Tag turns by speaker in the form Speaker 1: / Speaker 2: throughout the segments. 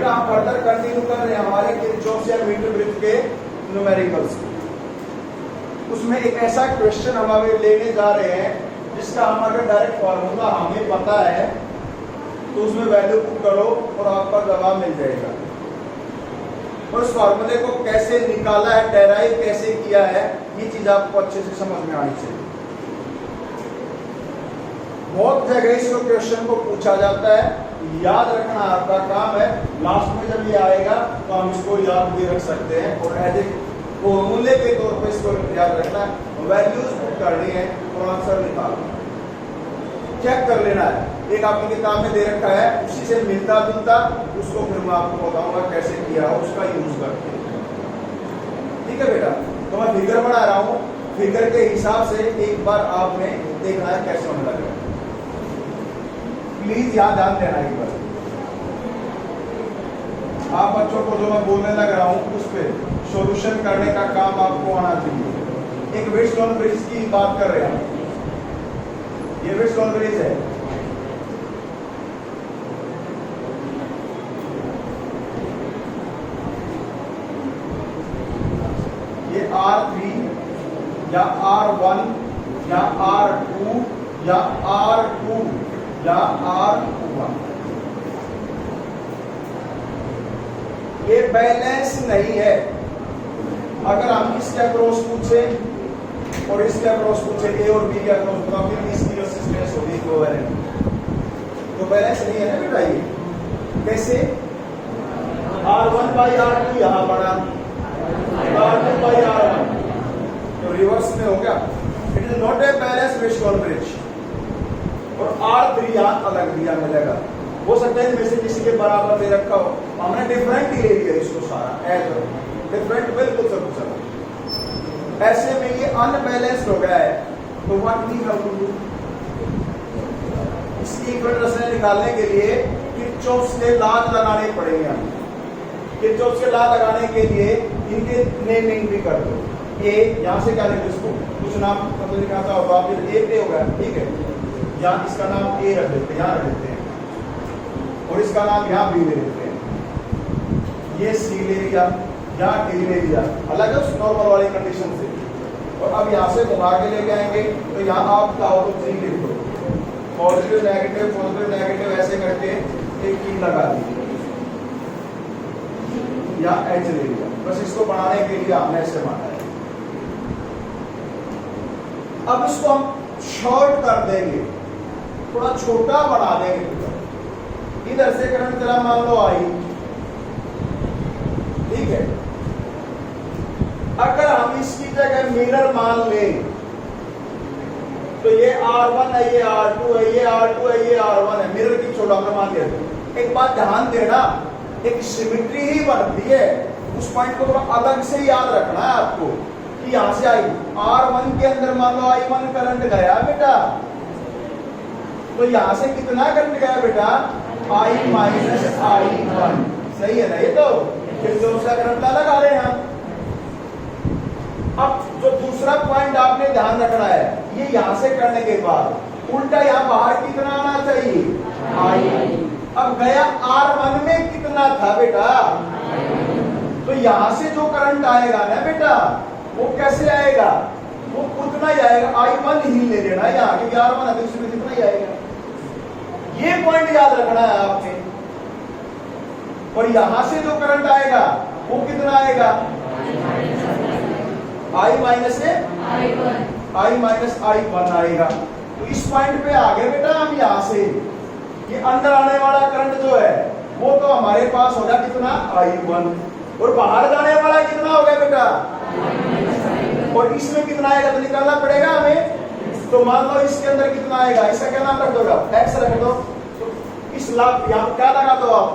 Speaker 1: बेटा हम further continue कर रहे हैं हमारे किरचॉफ या मीटर वृत्त के न्यूमेरिकल्स। उसमें एक ऐसा क्वेश्चन हम अभी लेने जा रहे हैं जिसका हम अगर डायरेक्ट फॉर्मूला हमें पता है तो उसमें वैल्यू पुट करो और आपका जवाब मिल जाएगा। और उस फॉर्मूले को कैसे निकाला है, डेराइव कैसे किया है, ये चीज आपको अच्छे से समझ में आनी चाहिए। बहुत जगह इस क्वेश्चन को पूछा जाता है, याद रखना आपका काम है। लास्ट में जब ये आएगा तो हम इसको याद भी रख सकते हैं और एज ए फॉर्मूले के तौर पे इसको याद रखना है, वैल्यूज पुट करनी है और आंसर निकालना, चेक कर लेना है। एक आपकी किताब में दे रखा है, उसी से मिलता जुलता, उसको फिर मैं आपको बताऊंगा कैसे किया हो, उसका यूज करके। ठीक है बेटा, तो मैं फिगर बना रहा हूँ, फिगर के हिसाब से एक बार आपने देखना है कैसे होने लग रहा है। प्लीज यहाँ ध्यान देना एक बार। आप बच्चों को जो मैं बोलने लग रहा हूँ उस पर सॉल्यूशन करने का काम आपको आना चाहिए। एक वेटस्टोन ब्रिज की बात कर रहे हैं, ये वेटस्टोन ब्रिज है। ये R3 या R1 या R2 या R2 या R1, ये बैलेंस नहीं है। अगर हम इसके अक्रॉस पूछे और इसके अक्रॉस पूछे, ए और बी के अक्रॉस, तो फिर इसकी रेजिस्टेंस होगी इक्विवेलेंट, तो बैलेंस नहीं है ना बेटा। ये कैसे R1 बाई R2 यहां पड़ा, R2 बाई R1, तो रिवर्स में हो गया। It is not a balance Wheatstone bridge. और R3 यहां अलग दिया मिलेगा, हो सकता है इनमें से किसी के बराबर दे रखा हो, हमने डिफरेंट ही ले लिया इसको सारा, एज डिफरेंट बिल्कुल सब कुछ। ऐसे में ये अनबैलेंस्ड हो गया है, तो what we have to do, इसकी इक्वेशन निकालने के लिए किरचॉफ के लॉ लगाने पड़ेंगे हमें। किरचॉफ के लॉ लगाने के लिए इनके नेमिंग भी कर दो। ए यहां से क्या लिखो, इसको कुछ नाम मतलब लिखाता होगा, फिर ए हो गया, ठीक है, या इसका नाम ए रख देते हैं, यहां रख देते हैं, और इसका नाम यहाँ बी ले लेते हैं। ये सी ले लिया, यहाँ डी ले लिया, अलग है उस नॉर्मल वाली कंडीशन से। और अब यहाँ से घुमा के लेके आएंगे, तो यहाँ आप चाहो तो थ्री लिख दो, पॉजिटिव नेगेटिव ऐसे करके एक की लगा दी, या एच ले लिया। बस इसको बनाने के लिए हमने ऐसे माना है। अब इसको हम शॉर्ट कर देंगे, थोड़ा छोटा बना देंगे। इधर से करंट चला मान लो आई, ठीक है। अगर हम इसकी जगह मिरर मान लें तो ये R1 है, ये R2 है, ये R2 है, ये R1 है, मिरर की छोटा मान लिया। एक बात ध्यान देना, एक सिमिट्री ही बनती है, उस पॉइंट को थोड़ा अलग से याद रखना है आपको कि यहां से आई R1 के अंदर मान लो I1 करंट गया बेटा, तो यहां से कितना करंट गया बेटा, I माइनस I1, सही है ना। ये तो फिर दूसरा करंट लगा रहे हैं हम। अब जो दूसरा पॉइंट आपने ध्यान रखना है, ये यहां से करने के बाद उल्टा यहां बाहर कितना आना चाहिए, I। अब गया R1 में कितना था बेटा, तो यहां से जो करंट आएगा ना बेटा, वो कैसे आएगा, वो उतना ही आएगा, I1 ही ले लेना यहाँ, क्योंकि R1 है तो इसमें कितना ही आएगा। ये पॉइंट याद रखना है आपने। और यहां से जो करंट आएगा वो कितना आएगा, I माइनस I1 आएगा। तो इस पॉइंट पे आ गए बेटा हम। यहां से ये अंदर आने वाला करंट जो है वो तो हमारे पास होगा कितना, I1, और बाहर जाने वाला कितना हो गया बेटा, और इसमें कितना आएगा तो निकालना पड़ेगा हमें। तो मान लो इसके अंदर कितना आएगा, इसका क्या नाम रख दो, एक्स रख दो। तो इस लाभ यहाँ क्या लगा दो आप,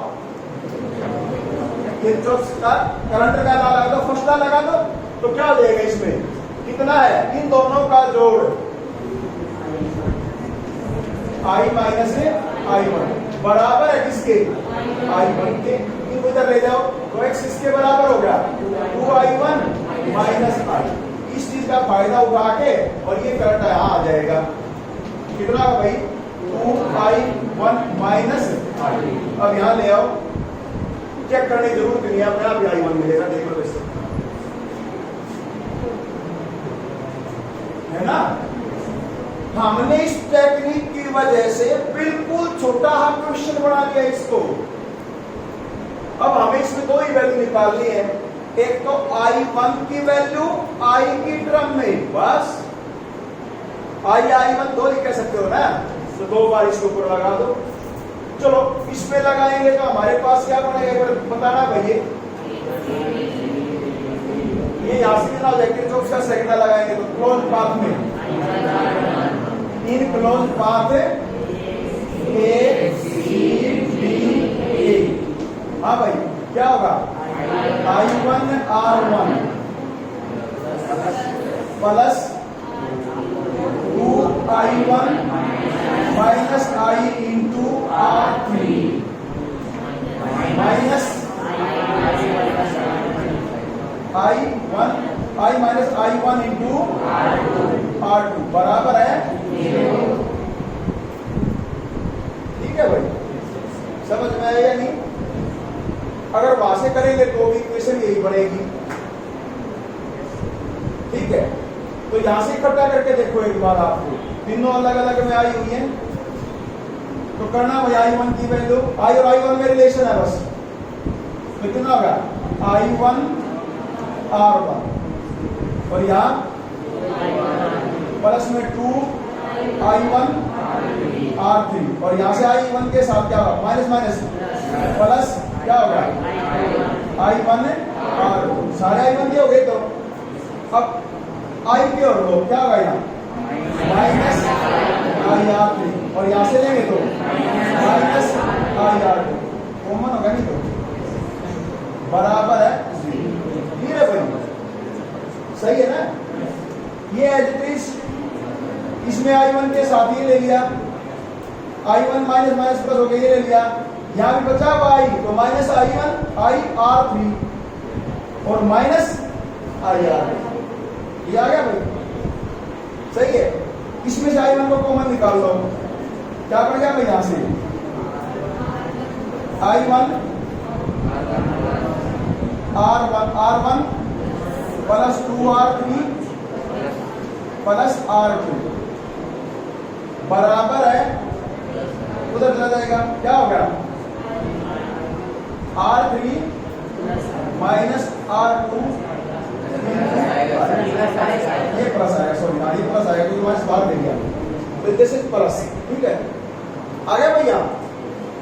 Speaker 1: किरचॉफ का करंट का लॉ लगा दो, फर्स्ट लॉ लगा दो, तो क्या हो जाएगा, इसमें कितना है, इन दोनों का जोड़ I माइनस I1 बराबर है किसके, I1 के। इधर ले जाओ तो x इसके बराबर हो गया 2I1 माइनस I। इस चीज का फायदा उठा के और ये करंट यहाँ आ जाएगा, कितना भाई 2I1 माइनस I। अब यहाँ ले आओ, चेक करने की जरूरत नहीं है, अपने आप आई वन मिलेगा, देख लो इससे, है ना। हमने इस टेक्निक की वजह से बिल्कुल छोटा हम क्वेश्चन बना लिया इसको। अब हमें इसमें दो ही वैल्यू निकालनी है, एक तो I1 की वैल्यू I की टर्म में, बस I1 दो ही कह सकते हो ना, तो दो बार इसके ऊपर लगा दो। चलो इसमें लगाएंगे तो हमारे पास क्या बनेगा, एक बार बताना भैया। ये यहां से कितना हो जाएगा, जो उसका सेकंड लगाएंगे तो क्लोज पाथ में, in close path A C B A, हाँ भाई क्या होगा, I1 R1 plus 2I1 minus I into R3 minus I1 I minus I1 into R2 बराबर है 0। ठीक है भाई, समझ में आया या नहीं। अगर वहां से करेंगे तो भी इक्वेशन यही बनेगी। ठीक है, तो यहां से इकट्ठा करके देखो एक बार, आपको तीनों अलग अलग में आई हुई है, तो करना भाई I1 की वैल्यू, I और I1 में रिलेशन है बस, तो कितना होगा I1 R1 और यहाँ प्लस में 2I1 R3 और यहाँ से I1 के साथ क्या होगा, माइनस माइनस प्लस क्या होगा I1 R2, सारे I1 के हो गए। तो अब I के और दो क्या होगा, यहाँ माइनस IR3 और यहाँ से लेंगे तो माइनस IR2, कॉमन होगा नहीं तो बराबर है 0। है भाई, सही है ना। ये एज इसमें I1 के साथ ही ले लिया, I1 माइनस माइनस प्लस हो गया, ये ले लिया, यहाँ भी बचा हुआ I, तो माइनस I1 IR3 और माइनस IR3, ये आ गया भाई, सही है। इसमें से I1 को कॉमन निकाल लो, क्या पड़ गया भाई, यहां से I1 R1 plus 2R3 plus R2 बराबर है, उधर चला जाएगा, क्या होगा R3 माइनस R2, ये प्लस आएगा, सॉरी ये प्लस आएगा क्योंकि माइनस बाहर ले गया, तो दिस इज प्लस। ठीक है, आ गया भैया।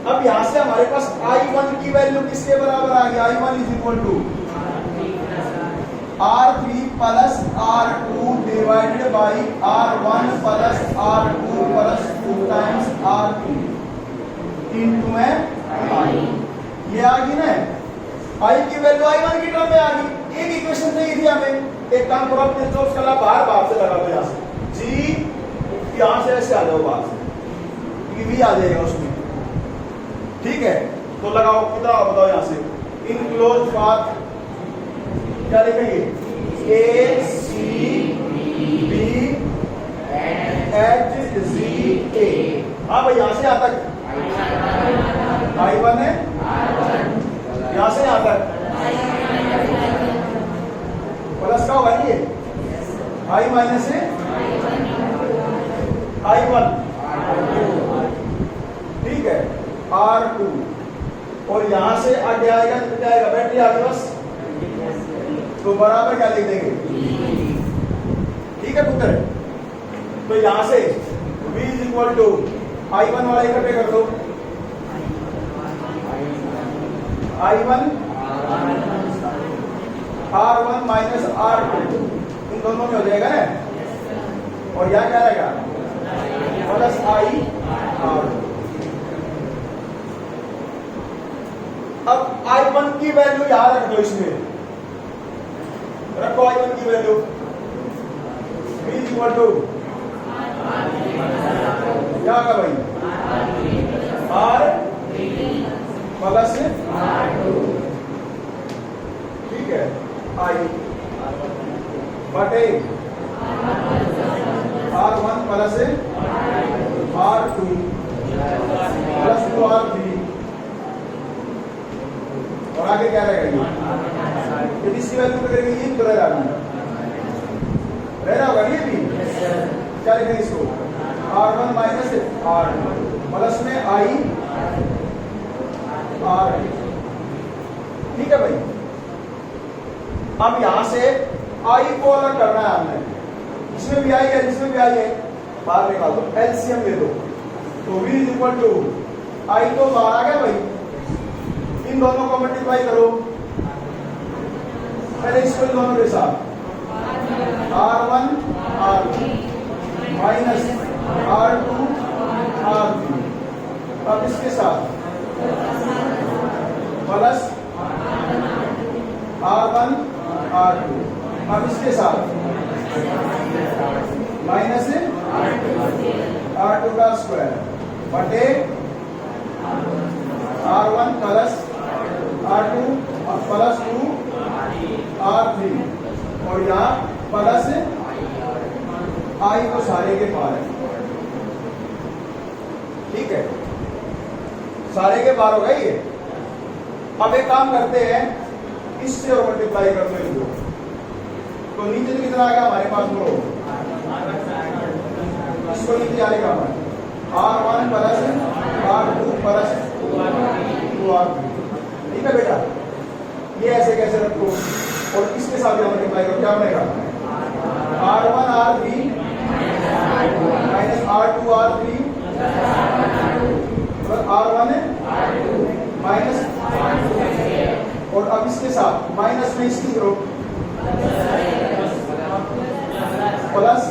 Speaker 1: अब यहां से हमारे पास I1 की वैल्यू किसके बराबर आ गई, I1 is equal to R3 plus R2 divided by R1 plus R2 plus 2 times R3 into में I, ये आ गई ना, I की वैल्यू I1 की टर्म में आ गई। एक इक्वेशन चाहिए थी हमें, एक काम करो अपने जो उसका बाहर बाहर से लगा दो, यहाँ से जी यहाँ से ऐसे आ जाओ बाहर से, क्योंकि भी आ जाएगा उसमें। ठीक है, तो लगाओ, कितना बताओ यहाँ से, इन क्लोज पाथ क्या लिखेंगे, A C B H Z A। हाँ भाई, यहाँ से यहाँ तक I1 है, यहाँ से यहाँ तक प्लस का होगा ये I माइनस से I1, ठीक है, R2 और यहां से आगे आएगा, क्या आएगा, बैटरी आगे बस, तो बराबर क्या लिख देंगे, ठीक है पुत्र। तो यहां से V is equal to I1 वाला इकट्ठे कर दो, I1 R1 माइनस R2 इन दोनों में हो जाएगा ना, और यहां क्या रहेगा प्लस I R2। अब I1 की वैल्यू यहां रख दो, इसमें रखो I1 की value, V is equal to क्या होगा भाई, R प्लस ठीक है I बटे R1 plus R2 plus 2R3 और आगे क्या रहेगा ये इसकी वैल्यू पे करेंगे ये तो रह रहा होगा ये भी क्या लिखेंगे इसको R1 माइनस R2 प्लस में I R ठीक है भाई। अब यहां से I को अलग करना है हमने, इसमें भी I है इसमें भी I है, बाहर निकाल दो एलसीएम ले दो तो V is equal to I तो बाहर आ गया भाई, इन दोनों को मल्टीप्लाई करो पहले इसको इन दोनों के साथ R1 R2 minus R2 R3 अब इसके साथ प्लस R1 R2 अब इसके साथ माइनस R2 का स्क्वायर बटे R1 plus R2 plus 2 R3 और यहाँ प्लस I को सारे के पार है, ठीक है सारे के पार होगा ये। अब एक काम करते हैं इससे और मल्टीप्लाई कर दो इनको, तो नीचे तो कितना आ गया हमारे पास बोलो, इसको नीचे जाएगा हमारे R1 plus R2 plus 2R3 ठीक है बेटा। ये ऐसे कैसे रखो और इसके साथ मल्टीप्लाई करो क्या बनेगा R1 R3 minus R2 R3 R1 minus और अब इसके साथ माइनस में इसकी करो प्लस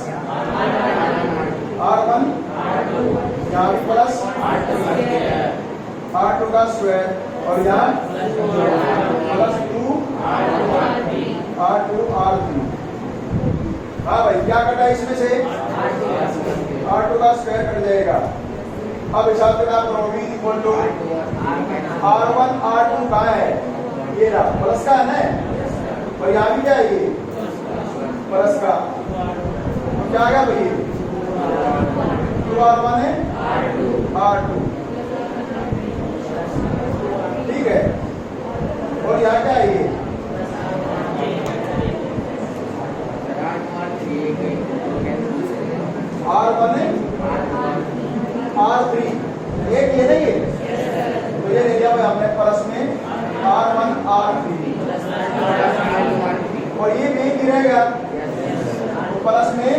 Speaker 1: R1 यहाँ भी प्लस R2 का स्क्वायर और यहाँ प्लस 2 R2 R3। हाँ भाई क्या कटा इसमें से R2 का स्क्वायर कट जाएगा। अब हिसाब से आप करो V equal to R1 R2 कहाँ है ये रहा प्लस का है ना और यहाँ भी क्या है ये प्लस का तो क्या आ गया भाई 2R1 है R2 ठीक है और यहाँ क्या है ये R1 है R3 एक ये नहीं है तो ये ले लिया भाई हमने प्लस में R1 R3 और ये भी गिरेगा तो प्लस में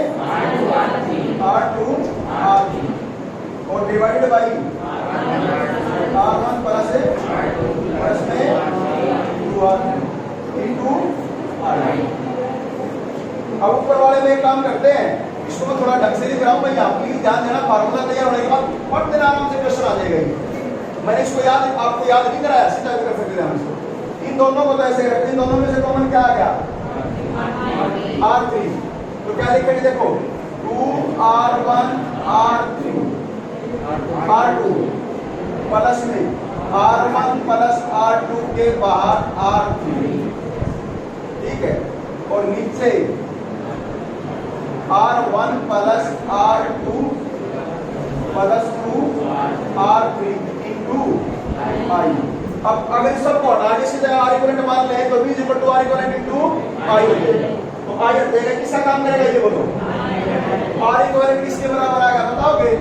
Speaker 1: R2 R3 और डिवाइडेड बाई R1 प्लस में 2R3 इनटू R3। अब ऊपर वाले में एक काम करते हैं, इसको मैं थोड़ा ढंग से लिख रहा हूँ भाई, आप प्लीज ध्यान देना, फार्मूला तैयार होने के बाद फट देना आराम से क्वेश्चन आ जाएगा। मैंने इसको आपको याद नहीं कराया, सीधा भी कर सकते हैं हम इसको। इन दोनों को तो ऐसे रखते, इन दोनों में से कॉमन क्या आ गया R3 तो क्या लिखेंगे देखो 2R1 R3 R2 प्लस में R1 प्लस R2 के बाहर R3 ठीक है और नीचे R1 plus R2 plus 2 R3 into I। अब अगर इस सबको हटा के सीधे R इक्वलेंट मान ले तो V equal to R equivalent into I हो जाएगा। तो I हट जाएगा, किसका काम करेगा ये बोलो R इक्वलेंट किसके बराबर आएगा बताओगे।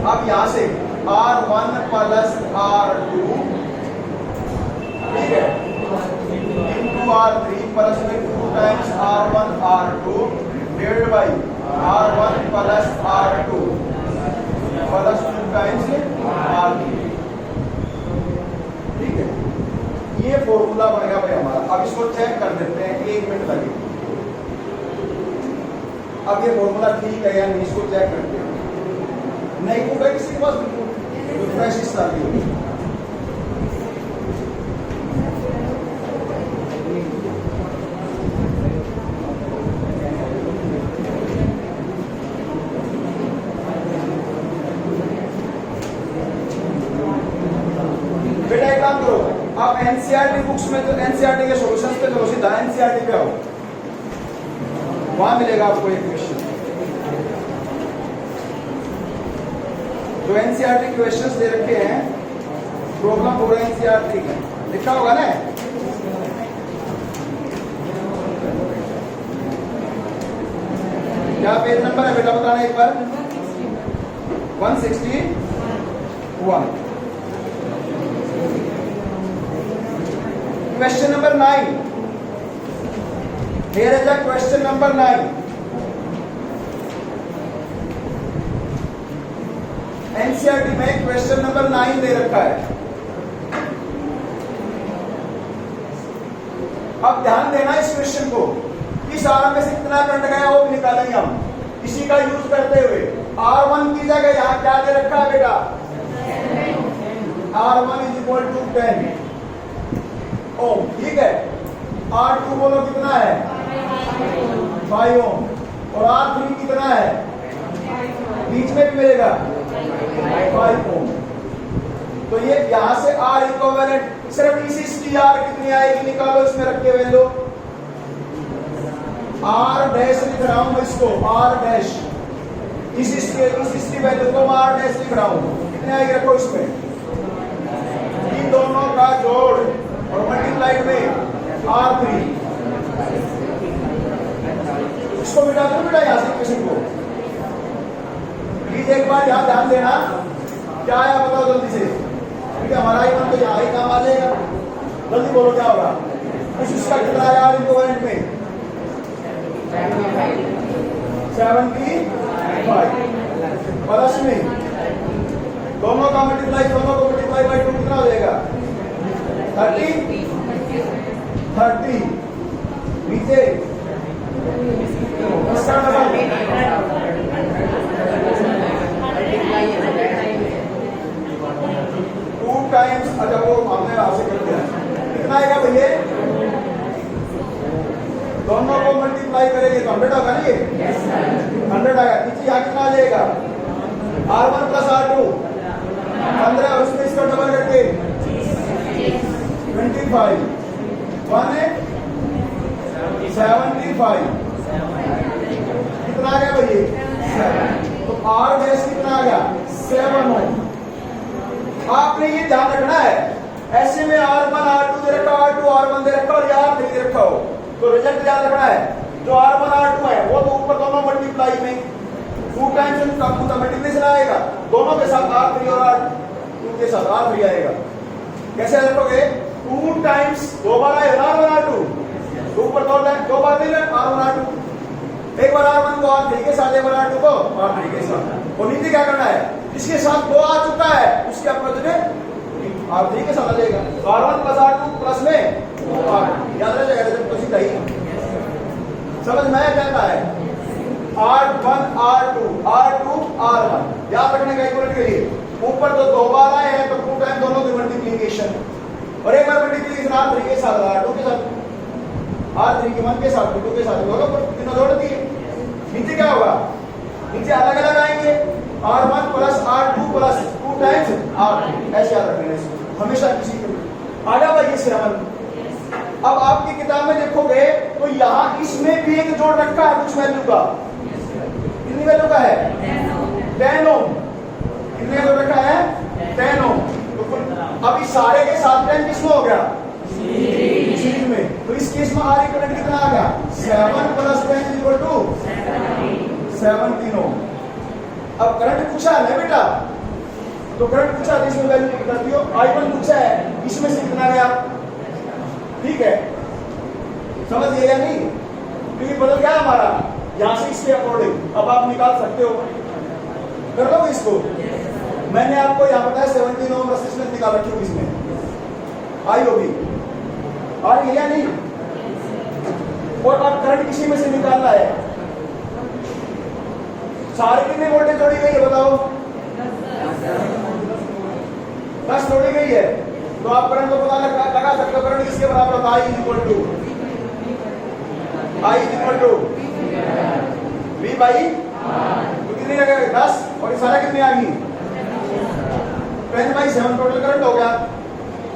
Speaker 1: अब यहां से R1 प्लस R2 ठीक है इंटू R3 प्लस में 2 times R1 R2 divided by R1 plus R2 plus 2 times R3 ठीक है। ये फॉर्मूला बनेगा भाई हमारा। अब इसको चेक कर देते हैं, 1 मिनट लगे। अब ये फॉर्मूला ठीक है या नहीं इसको चेक करते हैं। नहीं होगा किसी के पास बिल्कुल फ्रेश स्टार्ट होगी। बेटा एक काम करो, आप एनसीईआरटी बुक्स में तो एनसीईआरटी के सॉल्यूशंस पे चलो, सीधा एनसीईआरटी पे आओ, वहां मिलेगा आपको एक क्वेश्चन। जो एनसीईआरटी क्वेश्चंस दे रखे हैं प्रॉब्लम हो रहा है NCERT का, लिखा होगा ना। क्या पेज नंबर है बेटा बताना एक बार। 161। Question number 9। Here is the question number 9. NCERT में क्वेश्चन नंबर 9 दे रखा है। अब ध्यान देना इस क्वेश्चन को, इस आर में से कितना करंट गया वो भी निकालेंगे हम इसी का यूज करते हुए। R1 की जगह यहां क्या दे रखा है बेटा? R1 इज इक्वल टू 10 ओम, ठीक है। R2 बोलो कितना है? 5 ओम। और R3 कितना है? बीच में भी मिलेगा 5 ओम। तो ये यहां से R इक्विवेलेंट सिर्फ इसी R कितनी आएगी निकालो, इसमें रख के वैल्यू R डैश लिख रहा हूं मैं इसको, R डैश इसकी वैल्यू को R डैश लिख रहा हूं, कितने आएगी रखो इसमें, इन दोनों का जोड़ और मल्टीप्लाइड में R3। इसको मिटा दो बेटा यहां से क्वेश्चन को, प्लीज एक बार यहां ध्यान देना। क्या आया बताओ जल्दी से, ठीक है। हमारा I1 तो यहां ही काम आ जाएगा, जल्दी बोलो क्या होगा। कुछ इसका कितना आया R इक्विवेलेंट में? 75 प्लस में दोनों का मल्टीप्लाई बाय 2 कितना हो जाएगा? 30 नीचे टू टाइम्स। अच्छा वो हमने आपसे कर दिया, कितना आएगा भैया? दोनों को मल्टीप्लाई करेंगे तो 100 होगा ना, ये 100 आएगा। नीचे यहाँ कितना आ जाएगा? R1 प्लस R2 15, और उसमें इसका डबल करके 25 1 है 75। कितना आ गया भैया? 7। तो R डैश कितना आ गया? 7 ओम। आपने ये ध्यान रखना है, ऐसे में R1 R2 दे रखा, R2 R1 दे रखा और R3 दे रखा हो तो रिजल्ट याद रखना है। जो R1 R2 है वो तो ऊपर दोनों मल्टीप्लाई में 2 टाइम्स उनका मल्टीप्लिकेशन आएगा, दोनों के साथ R3 और R2 के साथ R3 आएगा। कैसे रखोगे? 2 टाइम्स 2 बार आएगा R1 R2, ऊपर 2 बार नहीं R1 R2, एक बार R1 को R3 के साथ, एक बार R2 को R3 के साथ। और नीचे क्या करना है? जिसके साथ 2 आ चुका है उसके अपोजिट R3 के साथ आ जाएगा। R1 प्लस R2 प्लस में याद रह जाएगा, तो सीधा ही समझ में आया क्या है। R1 R2 R1 याद रखने का इक्वल के लिए ऊपर तो 2 बार आए हैं तो 2 टाइम दोनों की मल्टीप्लिकेशन, और एक बार मल्टीप्लिकेशन R3 के साथ R2 के साथ, R3 के 1 के साथ 2 के साथ दोनों को तीनों जोड़ दिए। नीचे क्या होगा? नीचे अलग अलग आएंगे, R1 plus R2 plus 2 times R3, ऐसे याद रखना हमेशा। किसी को आगे बढ़िए 7। अब आपकी किताब में देखोगे तो यहाँ इसमें भी एक जोड़ रखा है कुछ वैल्यू का, कितनी वैल्यू का है? 10 ओम। कितने का जोड़ रखा है? 10 ओम। तो अब इस सारे के साथ 10 किसमें हो गया? सीरीज में। तो इस केस में R इक्विवेलेंट कितना आ गया? 7 प्लस 10 इक्वल टू 17 ओम। अब करंट पूछा है ना बेटा, तो करंट पूछा है इसमें वैल्यू कर दियो। I1 पूछा है इसमें से कितना गया, ठीक है। समझ गए या नहीं? क्योंकि बदल गया हमारा यहां से इसके अकॉर्डिंग। अब आप निकाल सकते हो, कर लो इसको। मैंने आपको यहां बताया 17 ओम रेजिस्टेंस निकाल रखी होगी इसमें, आई होगी आ रही है या नहीं? और अब करंट किसी में से निकालना है, सारे कितने वोल्टेज जोड़ी गई है बताओ? 10 जोड़ी गई है। तो आप करंट को पता लगा सकते हो, करंट किसके बराबर होता है? I equal to V by, तो कितनी लगेगा? 10, और ये सारा कितनी आ गई? 10/7 टोटल करंट हो गया।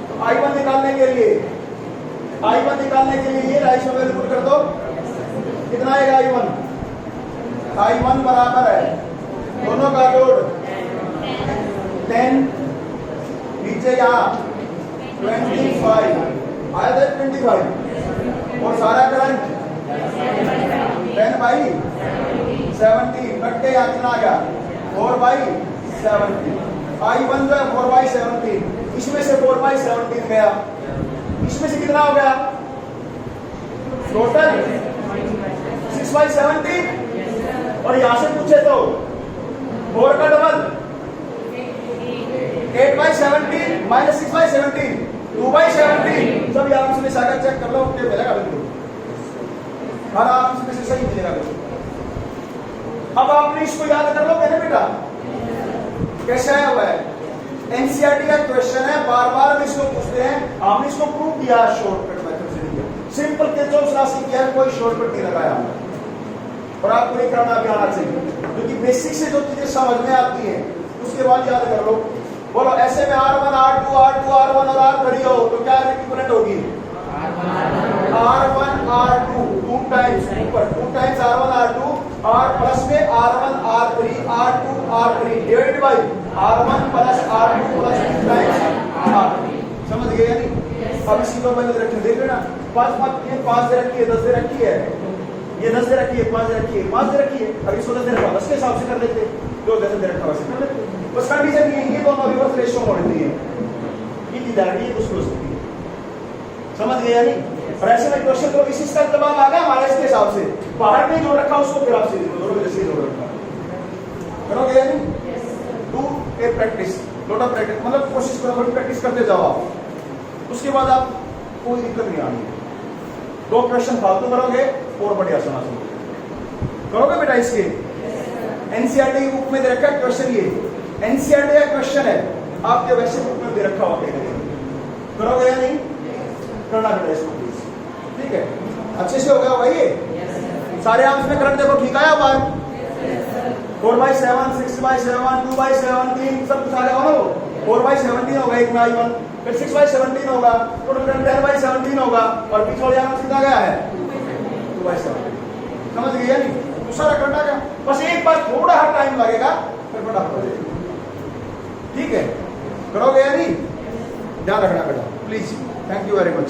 Speaker 1: तो I1 निकालने के लिए ये राइट में वैल्यू कर दो, कितना आएगा? I1 बराबर है दोनों का जोड़ 10, नीचे यहाँ 25 आया था 25 और सारा करंट 10/17 कट्टे यहाँ कितना आ गया 4/17 I1 जो है 4/17 इसमें से 4/17 गया इसमें से कितना हो गया टोटल 6/17 और यहां से पूछे तो 4 का डबल 8/17 माइनस 6/17 2/17 सब आराम से सागर चेक कर लो क्या मिलेगा बिल्कुल आराम से सही मिलेगा बिल्कुल। अब आपने इसको याद कर लो कहने बेटा कैसे आया हुआ है एनसीईआरटी का क्वेश्चन है बार बार हम इसको पूछते हैं आपने इसको प्रूव किया शॉर्टकट मेथड से नहीं सिंपल किरचॉफ राशि किया है कोई शॉर्टकट नहीं लगाया हमने और आपको ये करना भी आना चाहिए क्योंकि बेसिक से जो चीजें समझ में आती हैं उसके बाद याद कर लो बोलो ऐसे में R1 R2 R2 R1 और R3 हो तो क्या इक्विवेलेंट होगी R1 R2 2 टाइम्स ऊपर 2 टाइम्स R1 R2 और प्लस में R1 R3 R2 R3 divided by R1 plus R2 plus 2 times R3 समझ गए यानी अब इसी को मैंने रख देख लेना 5 ये 5 दे रखी है 10 दे रखी है ये 10 दे रखी है 5 दे रखी है 5 दे रखी है अब इसको 10 दे रखा 10 के हिसाब से कर लेते जो 10 दे रखा वैसे कर लेते बस कंडीशन ये दोनों रिवर्स रेशियो होनी चाहिए ये लिनियरिटी कुछ हो सकती है समझ गए यानी और ऐसे में क्वेश्चन को इसी का जवाब आ गया हमारे इसके हिसाब से बाहर में जो रखा उसको फिर आपसे दोनों जैसे जोड़ रखा करोगे यानी do a practice lot of practice मतलब कोशिश करो बड़ी प्रैक्टिस करते जाओ आप उसके बाद आप कोई दिक्कत नहीं आनी 2 क्वेश्चन फालतू करोगे और बढ़िया आसान करोगे बेटा इसके एनसीईआरटी की बुक में दे रखा है क्वेश्चन ये एनसीईआरटी का क्वेश्चन है आपके वैसे बुक में दे रखा हुआ करोगे या नहीं करना बेटा इसको प्लीज ठीक है अच्छे से हो गया भाई ये सारे आंसर में करंट देखो ठीक आया बार 4/7 6/7 2/17 सब कुछ आ गया हो 4/17 होगा एक में I1 फिर 6/17 होगा टोटल करंट 10/17 होगा और बीच वाले आंसर कितना गया है 2/17 समझ गए यानी सारा करंट आ गया बस एक बार थोड़ा सा टाइम लगेगा फिर फटाफट हो जाएगा ठीक है करोगे या नहीं ध्यान रखना बेटा please thank you very much